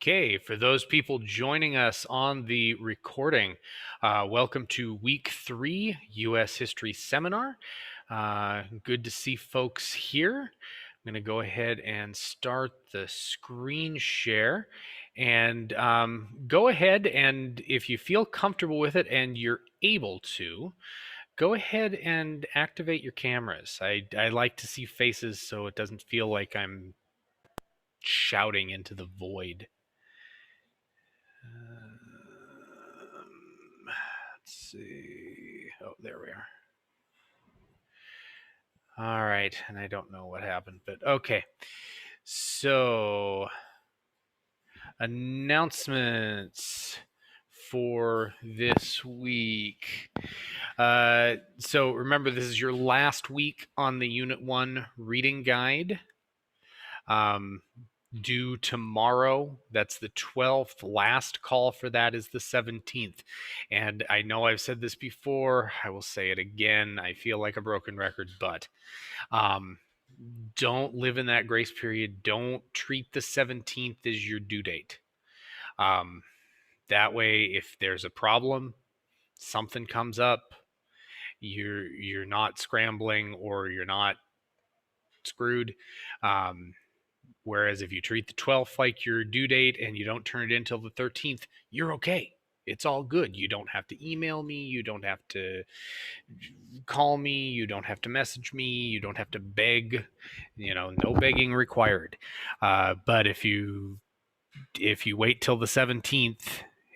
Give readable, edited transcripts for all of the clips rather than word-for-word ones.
Okay, for those people joining us on the recording, welcome to week 3 US History Seminar. Good to see folks here. I'm going to go ahead and start the screen share. And go ahead and if you feel comfortable with it and you're able to, go ahead and activate your cameras. I like to see faces so it doesn't feel like I'm shouting into the void. Let's see. Oh, there we are. All right, and I don't know what happened, but okay. So, announcements for this week. So remember, this is your last week on the Unit 1 reading guide. Due tomorrow. That's the 12th. Last call for that is the 17th. And I know I've said this before. I will say it again. I feel like a broken record, but don't live in that grace period. Don't treat the 17th as your due date. That way, if there's a problem, something comes up, you're not scrambling or you're not screwed. Whereas if you treat the 12th like your due date and you don't turn it in until the 13th, you're okay. It's all good. You don't have to email me. You don't have to call me. You don't have to message me. You don't have to beg. No begging required. But if you wait till the 17th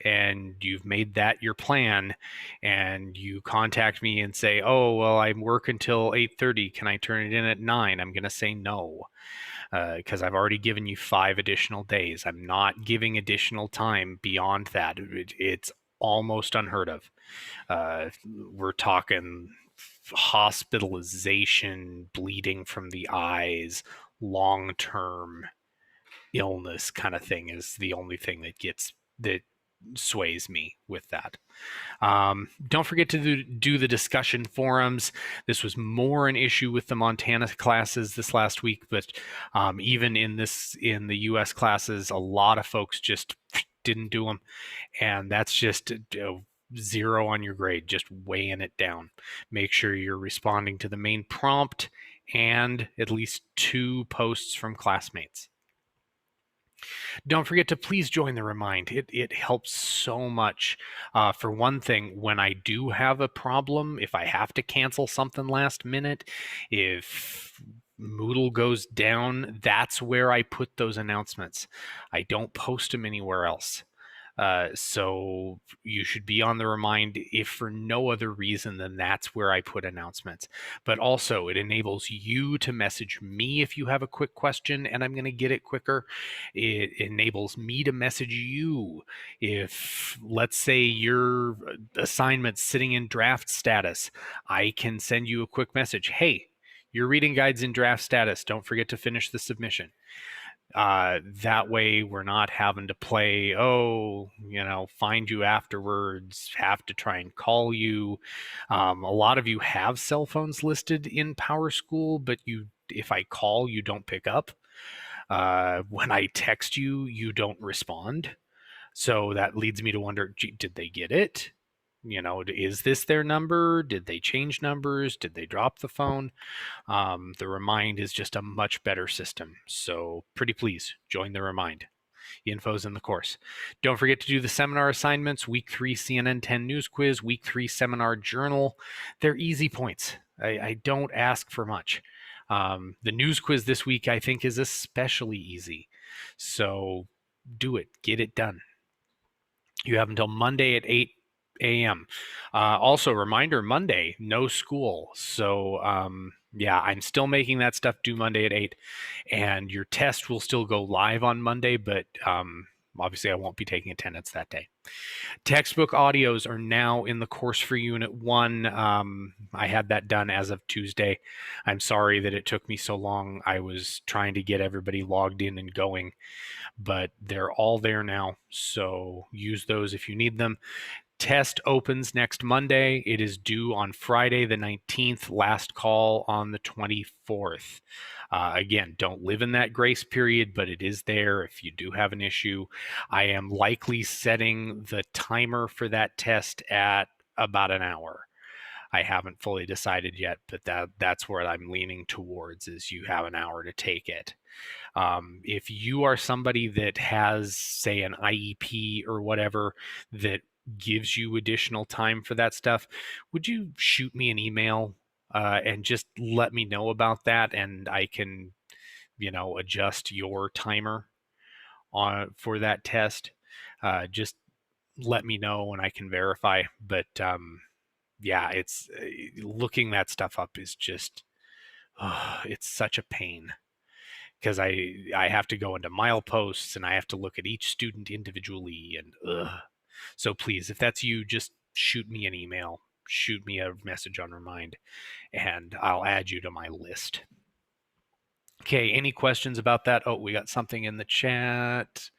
and you've made that your plan and you contact me and say, oh, well, I work until 8:30. Can I turn it in at 9? I'm going to say no. Because I've already given you 5 additional days. I'm not giving additional time beyond that. It's almost unheard of. We're talking hospitalization, bleeding from the eyes, long-term illness kind of thing is the only thing that sways me with that. Don't forget to do the discussion forums. This was more an issue with the Montana classes this last week, but even in the US classes, a lot of folks just didn't do them, and that's just 0 on your grade, just weighing it down. Make sure you're responding to the main prompt and at least 2 posts from classmates. Don't forget to please join the Remind. It helps so much. For one thing, when I do have a problem, if I have to cancel something last minute, if Moodle goes down, that's where I put those announcements. I don't post them anywhere else. So you should be on the Remind if for no other reason than that's where I put announcements. But also it enables you to message me if you have a quick question and I'm going to get it quicker. It enables me to message you if, let's say, your assignment's sitting in draft status. I can send you a quick message. Hey, your reading guide's in draft status. Don't forget to finish the submission. That way we're not having to play, find you afterwards, have to try and call you. A lot of you have cell phones listed in PowerSchool, but if I call, you don't pick up. When I text you, you don't respond. So that leads me to wonder, did they get it? Is this their number? Did they change numbers? Did they drop the phone? The Remind is just a much better system. So pretty please join the Remind. Info's in the course. Don't forget to do the seminar assignments, week 3 CNN 10 news quiz, week 3 seminar journal. They're easy points. I don't ask for much. The news quiz this week, I think, is especially easy. So do it. Get it done. You have until Monday at 8 a.m. Also, reminder, Monday, no school. So, yeah, I'm still making that stuff due Monday at 8. And your test will still go live on Monday, but obviously I won't be taking attendance that day. Textbook audios are now in the course for Unit 1. I had that done as of Tuesday. I'm sorry that it took me so long. I was trying to get everybody logged in and going, but they're all there now. So use those if you need them. test opens next Monday. It is due on Friday the 19th, last call on the 24th. Again, don't live in that grace period, but it is there if you do have an issue. I am likely setting the timer for that test at about an hour. I haven't fully decided yet, but that's where I'm leaning towards, is you have an hour to take it. If you are somebody that has, say, an IEP or whatever that gives you additional time for that stuff, would you shoot me an email and just let me know about that, and I can, adjust your timer for that test? Just let me know and I can verify. But yeah, it's looking that stuff up is just, it's such a pain, because I have to go into mileposts and I have to look at each student individually, and so please, if that's you, just shoot me an email, shoot me a message on Remind, and I'll add you to my list. Okay, any questions about that? Oh, we got something in the chat.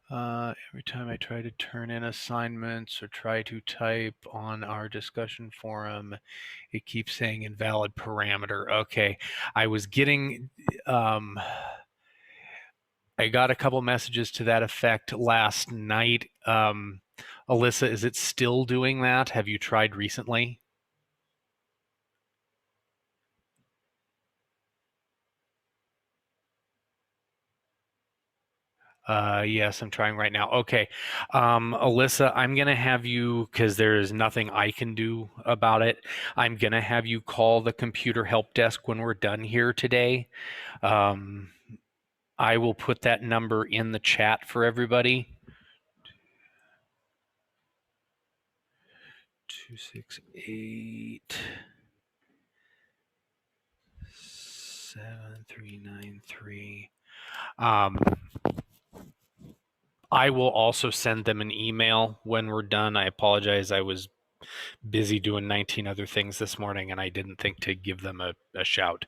Every time I try to turn in assignments or try to type on our discussion forum, it keeps saying invalid parameter. Okay, I was getting, I got a couple messages to that effect last night. Alyssa, is it still doing that? Have you tried recently? Yes, I'm trying right now. Okay. Alyssa, I'm going to have you, because there is nothing I can do about it, I'm going to have you call the computer help desk when we're done here today. I will put that number in the chat for everybody. 268 7393. I will also send them an email when we're done. I apologize. I was busy doing 19 other things this morning and I didn't think to give them a shout.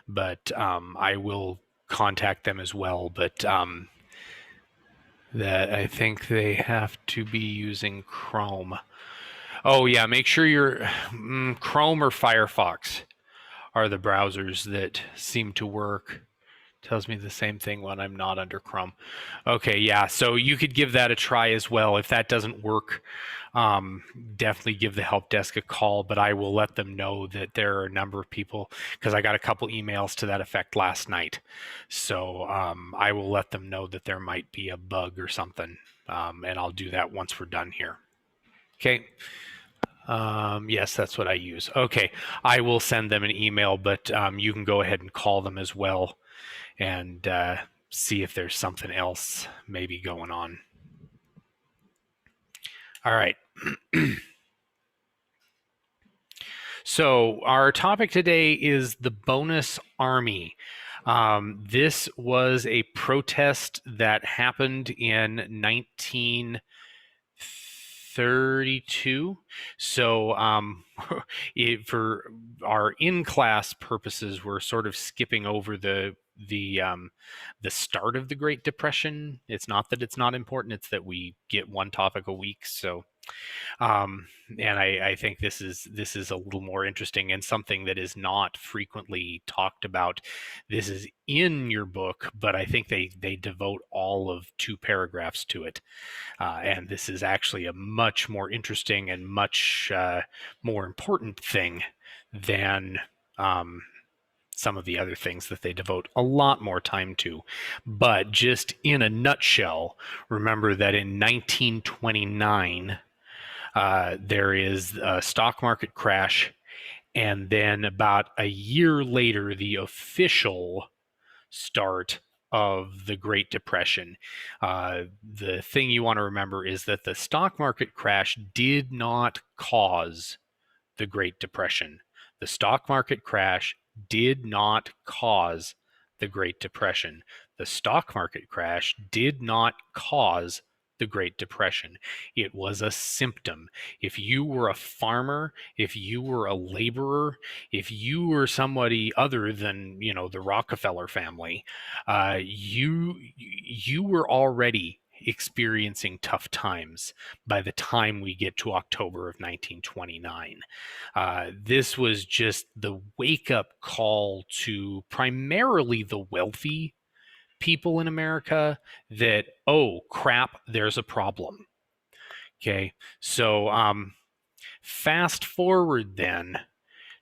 But I will contact them as well. But that I think they have to be using Chrome. Oh yeah, make sure you're Chrome or Firefox are the browsers that seem to work. Tells me the same thing when I'm not under Chrome. Okay, yeah, so you could give that a try as well. If that doesn't work, definitely give the help desk a call, but I will let them know that there are a number of people, because I got a couple emails to that effect last night. So I will let them know that there might be a bug or something, and I'll do that once we're done here. Okay. Yes, that's what I use. Okay, I will send them an email, but you can go ahead and call them as well and see if there's something else maybe going on. All right. So our topic today is the bonus army. This was a protest that happened in 1932. So for our in-class purposes, we're sort of skipping over the start of the Great Depression. It's not that it's not important; it's that we get one topic a week. So, and I think this is a little more interesting and something that is not frequently talked about. This is in your book, but I think they devote all of 2 paragraphs to it. And this is actually a much more interesting and much more important thing than some of the other things that they devote a lot more time to. But just in a nutshell, remember that in 1929, there is a stock market crash, and then about a year later, the official start of the Great Depression. The thing you want to remember is that the stock market crash did not cause the Great Depression. The stock market crash did not cause the Great Depression. The stock market crash did not cause the Great Depression. It was a symptom. If you were a farmer, if you were a laborer, if you were somebody other than, the Rockefeller family, you were already experiencing tough times by the time we get to October of 1929. This was just the wake-up call to primarily the wealthy people in America that, oh crap, there's a problem. Okay, so fast forward then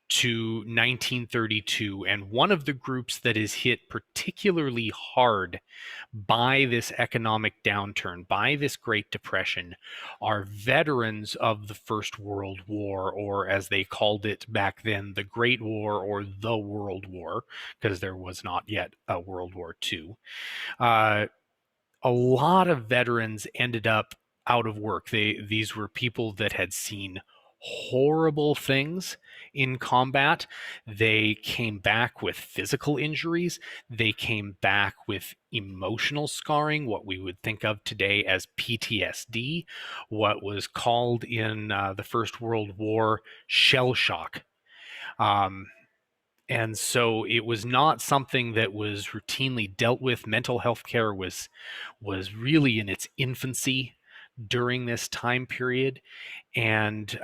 to 1932, and one of the groups that is hit particularly hard by this economic downturn, by this Great Depression, are veterans of the First World War, or as they called it back then, the Great War or the World War, because there was not yet a World War II. A lot of veterans ended up out of work. These were people that had seen horrible things in combat. They came back with physical injuries. They came back with emotional scarring, what we would think of today as PTSD, what was called in the First World War shell shock. And so it was not something that was routinely dealt with. Mental health care was really in its infancy during this time period. And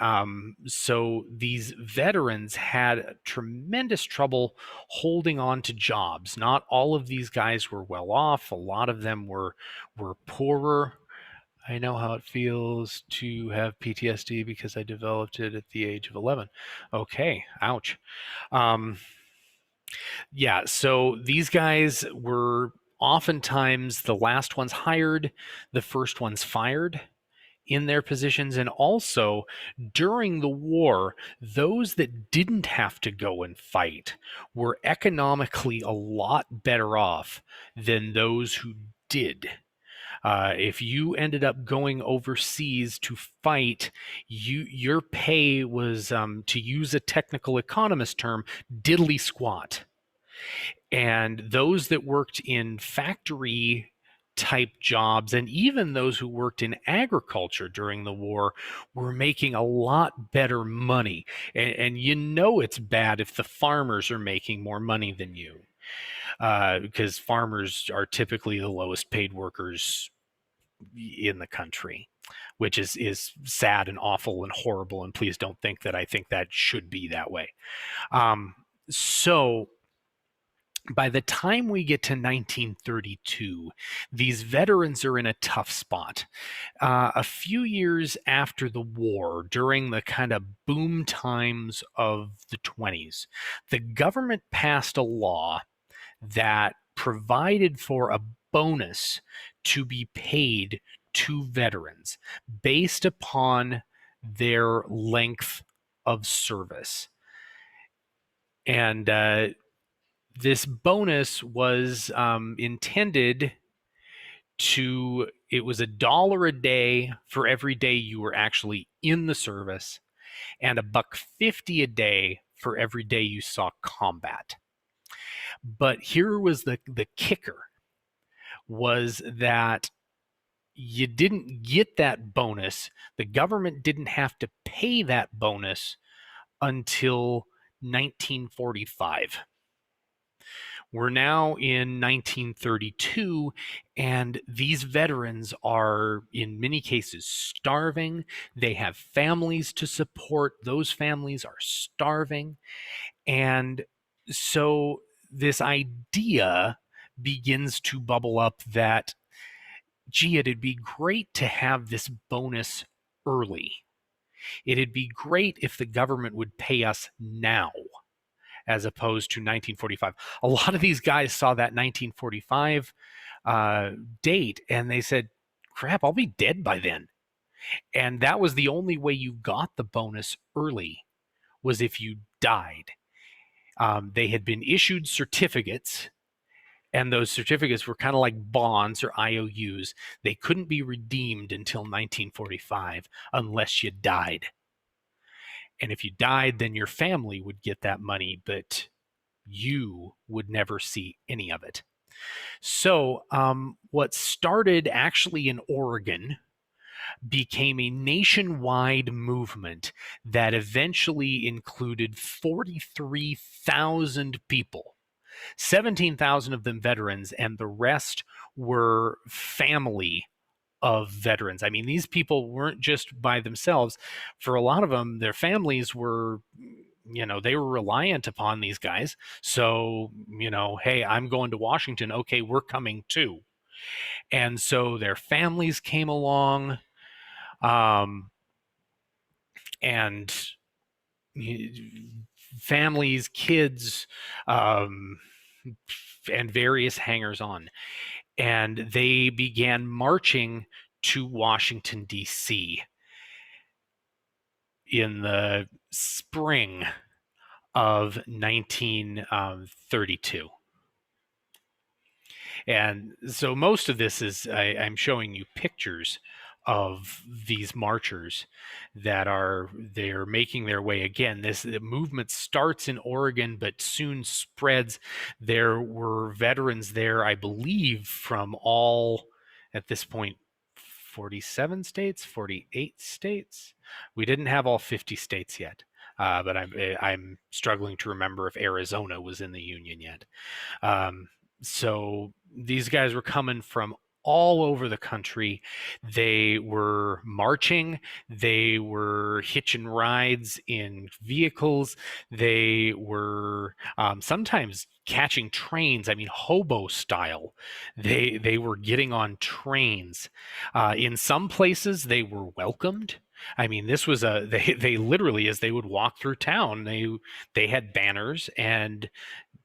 so these veterans had tremendous trouble holding on to jobs. Not all of these guys were well off. A lot of them were poorer. I know how it feels to have PTSD because I developed it at the age of 11. Okay, ouch. Yeah, so these guys were oftentimes the last ones hired, the first ones fired in their positions. And also during the war, those that didn't have to go and fight were economically a lot better off than those who did. If you ended up going overseas to fight, your pay was, to use a technical economist term, diddly squat. And those that worked in factory type jobs, and even those who worked in agriculture during the war, were making a lot better money. And you know it's bad if the farmers are making more money than you, because farmers are typically the lowest paid workers in the country, which is sad and awful and horrible. And please don't think that I think that should be that way. So by the time we get to 1932, these veterans are in a tough spot. A few years after the war, during the kind of boom times of the 20s, the government passed a law that provided for a bonus to be paid to veterans based upon their length of service. And this bonus was intended to, it was $1 a day for every day you were actually in the service, and $1.50 a day for every day you saw combat. But here was the kicker, was that you didn't get that bonus. The government didn't have to pay that bonus until 1945. We're now in 1932, and these veterans are, in many cases, starving. They have families to support. Those families are starving. And so this idea begins to bubble up that, gee, it'd be great to have this bonus early. It'd be great if the government would pay us now, as opposed to 1945. A lot of these guys saw that 1945 date and they said, crap, I'll be dead by then. And that was the only way you got the bonus early, was if you died. They had been issued certificates, and those certificates were kind of like bonds or IOUs. They couldn't be redeemed until 1945 unless you died. And if you died, then your family would get that money, but you would never see any of it. So what started actually in Oregon became a nationwide movement that eventually included 43,000 people, 17,000 of them veterans, and the rest were family of veterans. I mean, these people weren't just by themselves. For a lot of them, their families were, they were reliant upon these guys. So, hey, I'm going to Washington. Okay, we're coming too. And so their families came along, um, and families, kids, um, and various hangers on. And they began marching to Washington, D.C. in the spring of 1932. And so most of this is I'm showing you pictures of these marchers they're making their way again. The movement starts in Oregon, but soon spreads. There were veterans there, I believe, from all at this point 47 states, 48 states. We didn't have all 50 states yet, but I'm struggling to remember if Arizona was in the Union yet. So these guys were coming from all over the country. They were marching, they were hitching rides in vehicles, they were sometimes catching trains. I mean, hobo style. They were getting on trains. In some places, they were welcomed. I mean, this was they literally, as they would walk through town, they had banners, and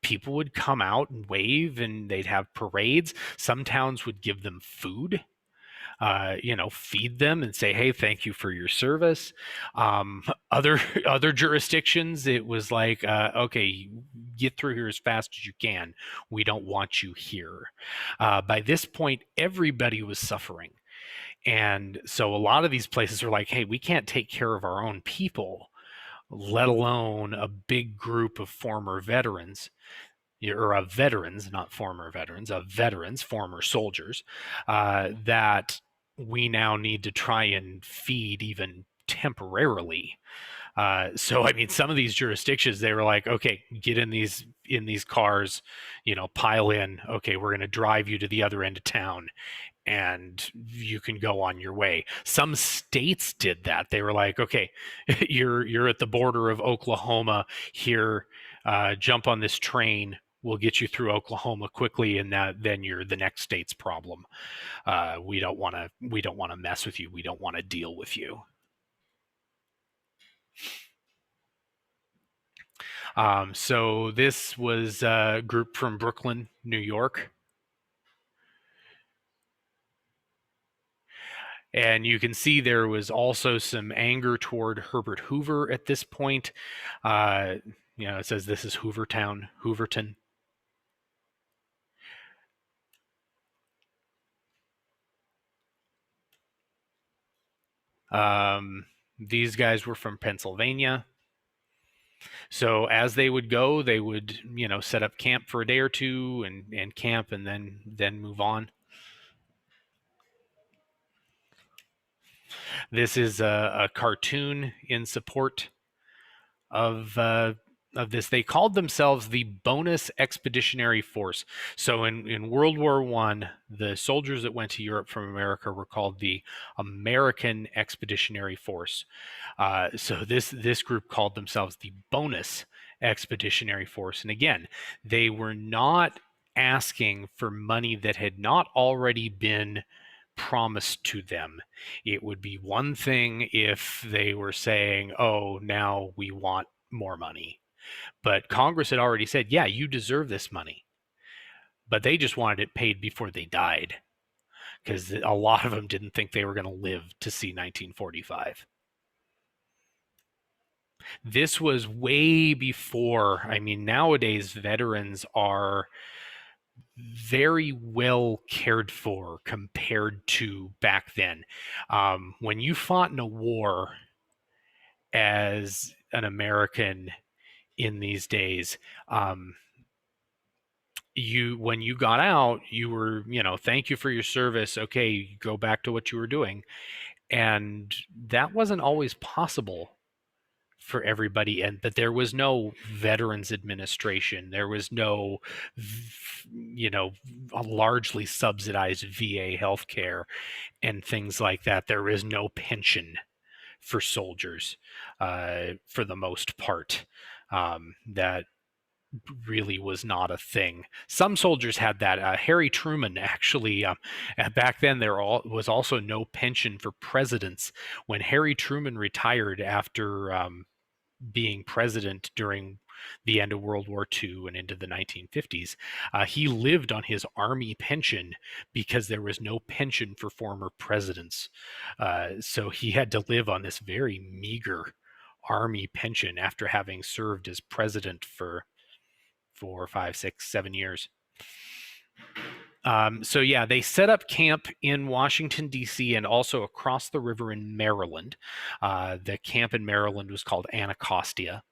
people would come out and wave, and they'd have parades. Some towns would give them food, feed them and say, "Hey, thank you for your service." Other other jurisdictions, it was like, "Okay, get through here as fast as you can. We don't want you here." By this point, everybody was suffering, and so a lot of these places are like, "Hey, we can't take care of our own people, let alone a big group of former veterans." Or of veterans, not former veterans, of veterans, former soldiers, that we now need to try and feed even temporarily. So I mean, some of these jurisdictions, they were like, okay, get in these cars, pile in. Okay, we're going to drive you to the other end of town, and you can go on your way. Some states did that. They were like, okay, you're at the border of Oklahoma here. Jump on this train. We'll get you through Oklahoma quickly, and then you're the next state's problem. We don't want to mess with you. We don't want to deal with you. So this was a group from Brooklyn, New York. And you can see there was also some anger toward Herbert Hoover at this point. It says this is Hoovertown, Hooverton. These guys were from Pennsylvania. So as they would go, they would, set up camp for a day or two and camp, and then move on. This is a cartoon in support of this. They called themselves the Bonus Expeditionary Force. So in World War I, the soldiers that went to Europe from America were called the American Expeditionary Force. So this group called themselves the Bonus Expeditionary Force. And again, they were not asking for money that had not already been promised to them. It would be one thing if they were saying, oh, now we want more money. But Congress had already said, yeah, you deserve this money. But they just wanted it paid before they died, because a lot of them didn't think they were going to live to see 1945. This was way before. I mean, nowadays, veterans are very well cared for compared to back then. When you fought in a war as an American in these days, when you got out, you were, thank you for your service. Okay, go back to what you were doing. And that wasn't always possible for everybody, and but there was no Veterans Administration. There was no, a largely subsidized VA healthcare and things like that. There is no pension for soldiers, for the most part. That really was not a thing. Some soldiers had that. Harry Truman actually, back then was also no pension for presidents. When Harry Truman retired after being president during the end of World War II and into the 1950s, he lived on his army pension because there was no pension for former presidents. So he had to live on this very meager army pension after having served as president for 4, 5, 6, 7 years. So yeah, they set up camp in Washington, D.C. and also across the river in Maryland. The camp in Maryland was called Anacostia,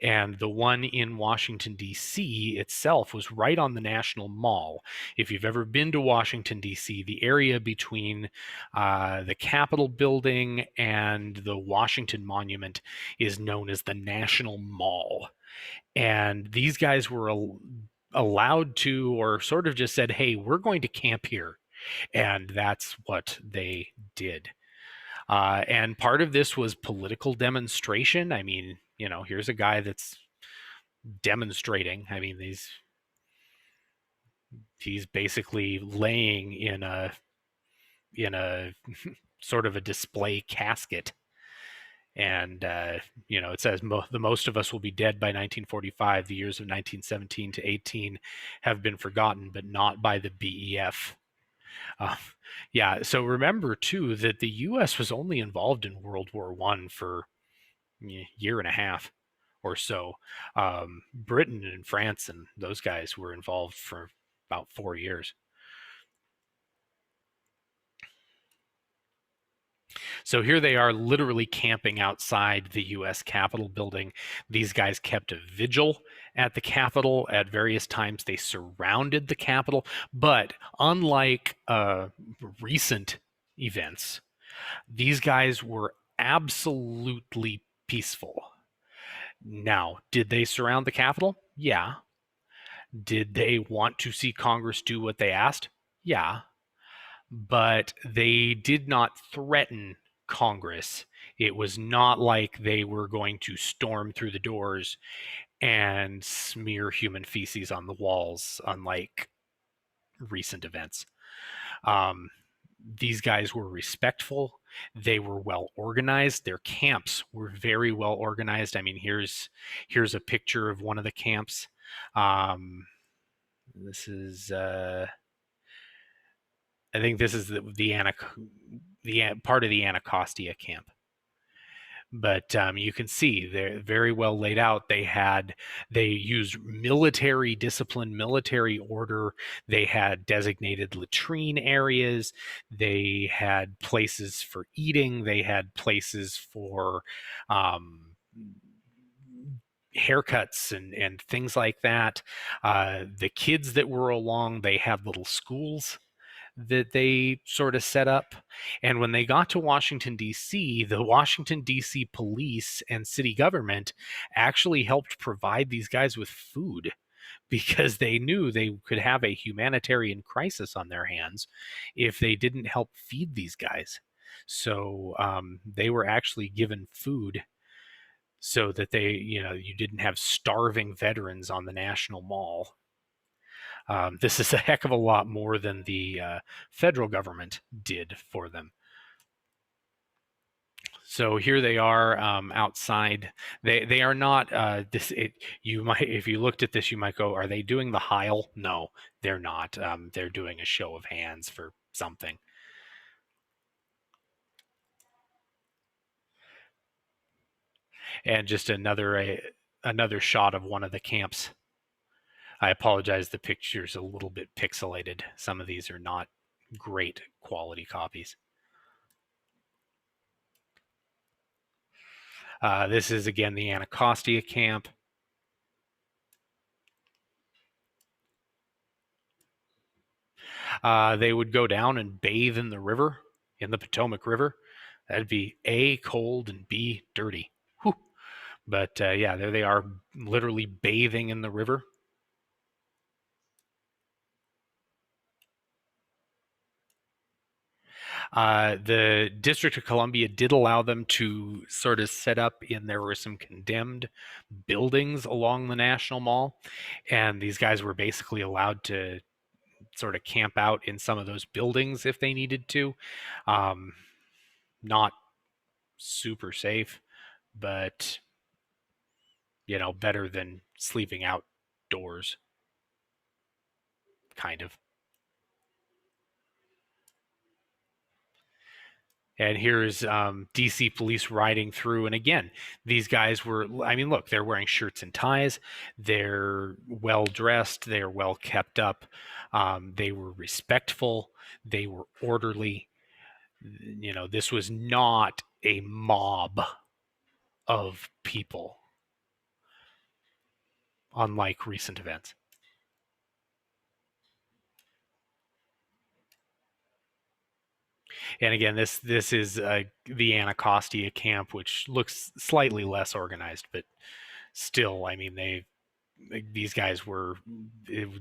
and the one in Washington, D.C. itself was right on the National Mall. If you've ever been to Washington, D.C., the area between the Capitol building and the Washington Monument is known as the National Mall. And these guys were allowed to, or sort of just said, hey, we're going to camp here. And that's what they did. And part of this was political demonstration. I mean, here's a guy that's demonstrating. I mean, he's basically laying in a sort of a display casket. And, it says the most of us will be dead by 1945. The years of 1917 to 18 have been forgotten, but not by the BEF. Yeah, so remember, too, that the U.S. was only involved in World War I for a year and a half or so. Britain and France and those guys were involved for about 4 years. So here they are literally camping outside the U.S. Capitol building. These guys kept a vigil at the Capitol at various times. They surrounded the Capitol. But unlike recent events, these guys were absolutely peaceful. Now, did they surround the Capitol? Yeah. Did they want to see Congress do what they asked? Yeah. But they did not threaten Congress. It was not like they were going to storm through the doors and smear human feces on the walls, unlike recent events. These guys were respectful. They were well organized. Their camps were very well organized. I mean, here's a picture of one of the camps. This is I think this is the part of the Anacostia camp. But you can see they're very well laid out. They used military discipline, military order. They had designated latrine areas. They had places for eating. They had places for haircuts and things like that. The kids that were along, they had little schools that they sort of set up. And when they got to Washington, D.C., the Washington, D.C. police and city government actually helped provide these guys with food because they knew they could have a humanitarian crisis on their hands if they didn't help feed these guys. So they were actually given food so that you didn't have starving veterans on the National Mall. This is a heck of a lot more than the federal government did for them. So here they are outside. They are not this. You might, if you looked at this, you might go, "Are they doing the Heil?" No, they're not. They're doing a show of hands for something. And just another shot of one of the camps. I apologize, the picture's a little bit pixelated. Some of these are not great quality copies. This is, again, the Anacostia camp. They would go down and bathe in the river, in the Potomac River. That'd be A, cold, and B, dirty. Whew. But yeah, there they are, literally bathing in the river. The District of Columbia did allow them to sort of set up in, there were some condemned buildings along the National Mall, and these guys were basically allowed to sort of camp out in some of those buildings if they needed to. Um, Not super safe, but better than sleeping outdoors, kind of. And here's DC police riding through. And again, these guys were, I mean, look, they're wearing shirts and ties. They're well dressed. They're well kept up. They were respectful. They were orderly. This was not a mob of people, unlike recent events. And again, this is the Anacostia camp, which looks slightly less organized, but still, I mean, these guys were.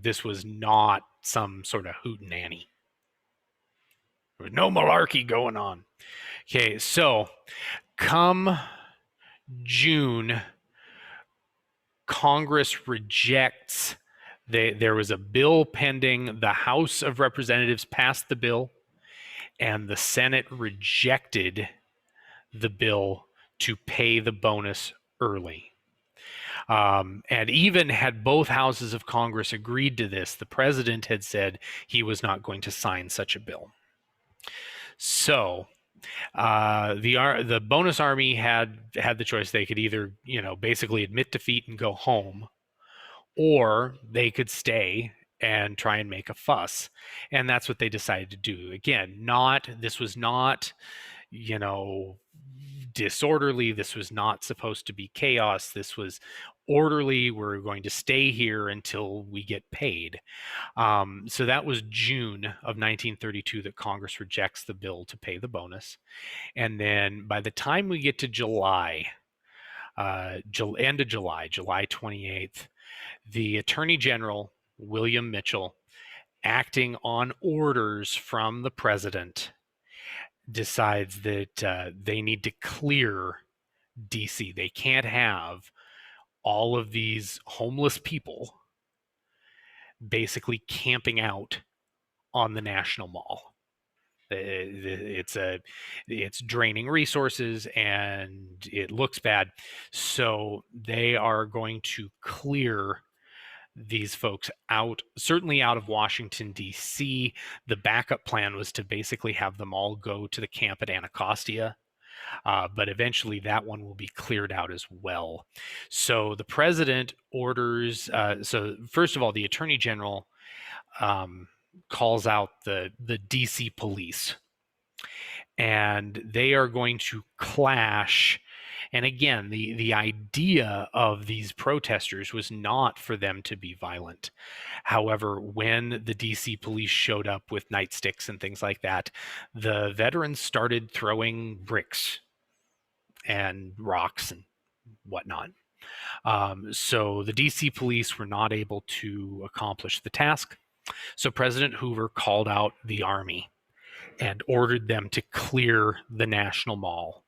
This was not some sort of hootenanny. There was no malarkey going on. Okay, so come June, Congress rejects. There was a bill pending. The House of Representatives passed the bill, and the Senate rejected the bill to pay the bonus early. And even had both houses of Congress agreed to this, the president had said he was not going to sign such a bill. So the bonus army had the choice. They could either basically admit defeat and go home, or they could stay and try and make a fuss. And that's what they decided to do. Again, this was not disorderly. This was not supposed to be chaos. This was orderly. We're going to stay here until we get paid. So that was June of 1932 that Congress rejects the bill to pay the bonus. And then by the time we get to July, end of July, July 28th, the Attorney General, William Mitchell, acting on orders from the president, decides that they need to clear DC. They can't have all of these homeless people basically camping out on the National Mall. It's draining resources and it looks bad. So they are going to clear these folks out, certainly out of Washington, D.C. The backup plan was to basically have them all go to the camp at Anacostia. But eventually that one will be cleared out as well. So the president orders, so first of all, the attorney general calls out the DC police, and they are going to clash. And again, the idea of these protesters was not for them to be violent. However, when the DC police showed up with nightsticks and things like that, the veterans started throwing bricks and rocks and whatnot. So the DC police were not able to accomplish the task. So President Hoover called out the army and ordered them to clear the National Mall.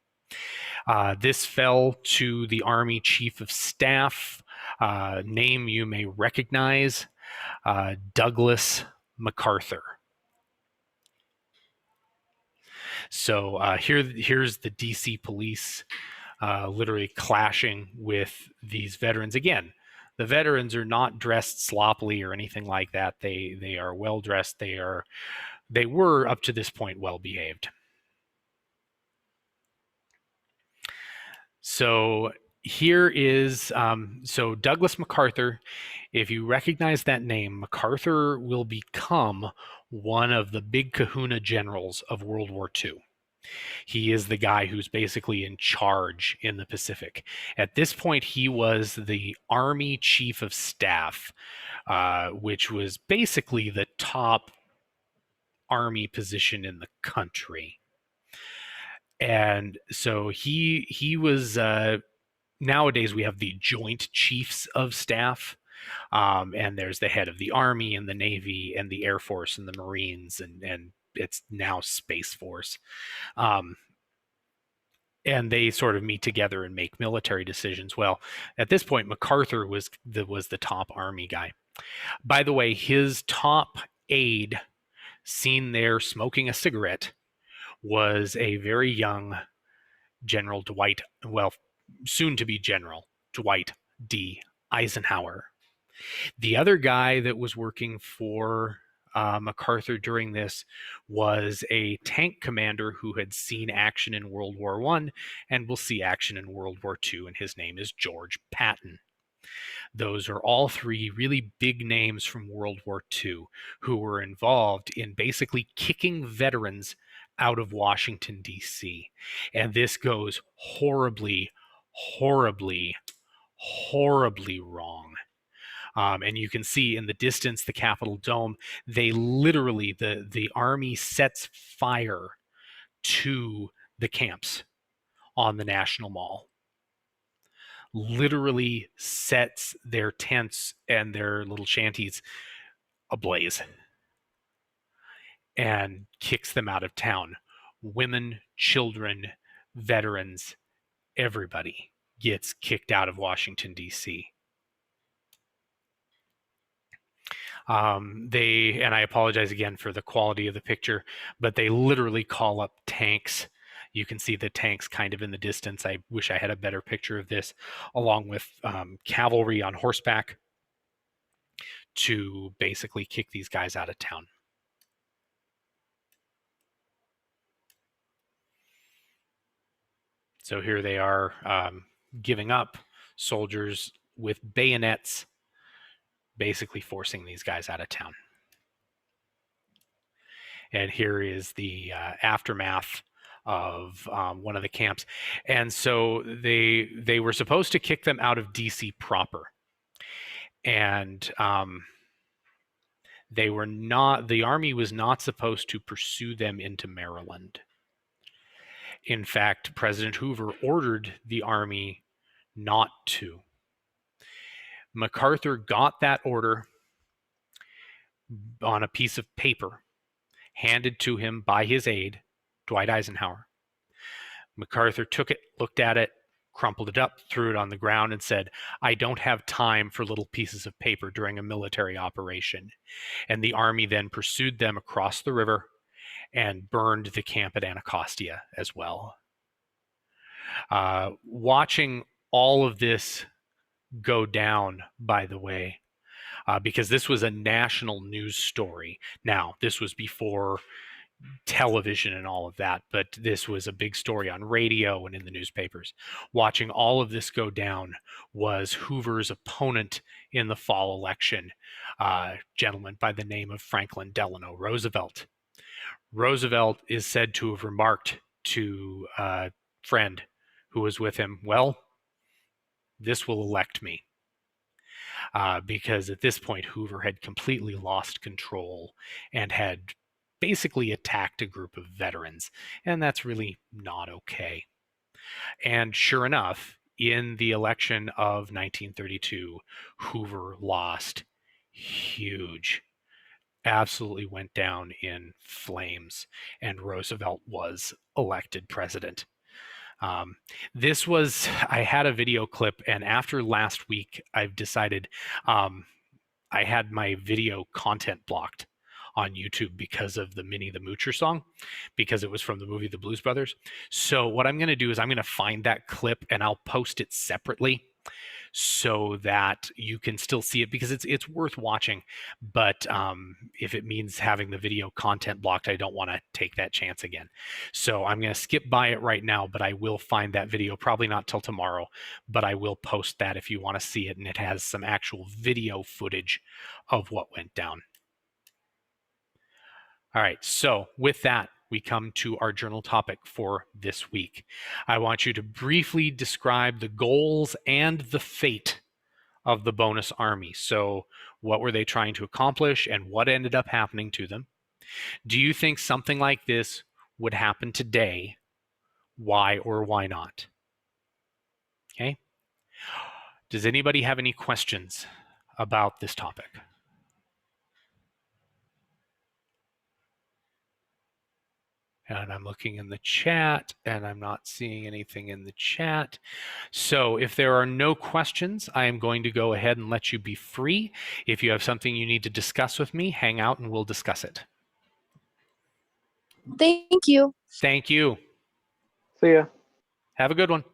This fell to the Army Chief of Staff, name you may recognize, Douglas MacArthur. So here's the DC police literally clashing with these veterans. Again, the veterans are not dressed sloppily or anything like that. They are well dressed. They were up to this point well behaved. So here is so Douglas MacArthur. If you recognize that name, MacArthur will become one of the big kahuna generals of World War II. He is the guy who's basically in charge in the Pacific. At this point, he was the Army Chief of Staff, which was basically the top Army position in the country. And so he was nowadays we have the Joint Chiefs of Staff, and there's the head of the Army and the Navy and the Air Force and the Marines, and it's now Space Force. Um, and they sort of meet together and make military decisions. Well, at this point, MacArthur was the top Army guy. By the way, his top aide, seen there smoking a cigarette, was a very young General Dwight, well, soon to be General Dwight D. Eisenhower. The other guy that was working for MacArthur during this was a tank commander who had seen action in World War I and will see action in World War II, and his name is George Patton. Those are all three really big names from World War II who were involved in basically kicking veterans out of Washington, D.C. And this goes horribly, horribly, horribly wrong. And you can see in the distance the Capitol Dome, they literally, the Army sets fire to the camps on the National Mall. Literally sets their tents and their little shanties ablaze and kicks them out of town. Women, children, veterans, everybody gets kicked out of Washington, D.C. And I apologize again for the quality of the picture, but they literally call up tanks. You can see the tanks kind of in the distance. I wish I had a better picture of this, along with cavalry on horseback to basically kick these guys out of town. So here they are giving up, soldiers with bayonets, basically forcing these guys out of town. And here is the aftermath of one of the camps. And so they were supposed to kick them out of DC proper. And they were not, the Army was not supposed to pursue them into Maryland. In fact, President Hoover ordered the Army not to. MacArthur got that order on a piece of paper handed to him by his aide, Dwight Eisenhower. MacArthur took it, looked at it, crumpled it up, threw it on the ground, and said, "I don't have time for little pieces of paper during a military operation." And the Army then pursued them across the river and burned the camp at Anacostia as well. Watching all of this go down, by the way, because this was a national news story. Now, this was before television and all of that, but this was a big story on radio and in the newspapers. Watching all of this go down was Hoover's opponent in the fall election, a gentleman by the name of Franklin Delano Roosevelt. Roosevelt is said to have remarked to a friend who was with him, "Well, this will elect me." Because at this point, Hoover had completely lost control and had basically attacked a group of veterans, and that's really not okay. And sure enough, in the election of 1932, Hoover lost huge, absolutely went down in flames, and Roosevelt was elected president. This was, I had a video clip, and after last week, I've decided I had my video content blocked on YouTube because of the Minnie the Moocher song, because it was from the movie The Blues Brothers. So what I'm going to do is I'm going to find that clip and I'll post it separately so that you can still see it, because it's worth watching. But if it means having the video content blocked, I don't want to take that chance again. So I'm going to skip by it right now, but I will find that video, probably not till tomorrow, but I will post that if you want to see it. And it has some actual video footage of what went down. All right, so with that, we come to our journal topic for this week. I want you to briefly describe the goals and the fate of the bonus army. So what were they trying to accomplish and what ended up happening to them? Do you think something like this would happen today? Why or why not? Okay. Does anybody have any questions about this topic? And I'm looking in the chat, and I'm not seeing anything in the chat. So if there are no questions, I am going to go ahead and let you be free. If you have something you need to discuss with me, hang out and we'll discuss it. Thank you. Thank you. See ya. Have a good one.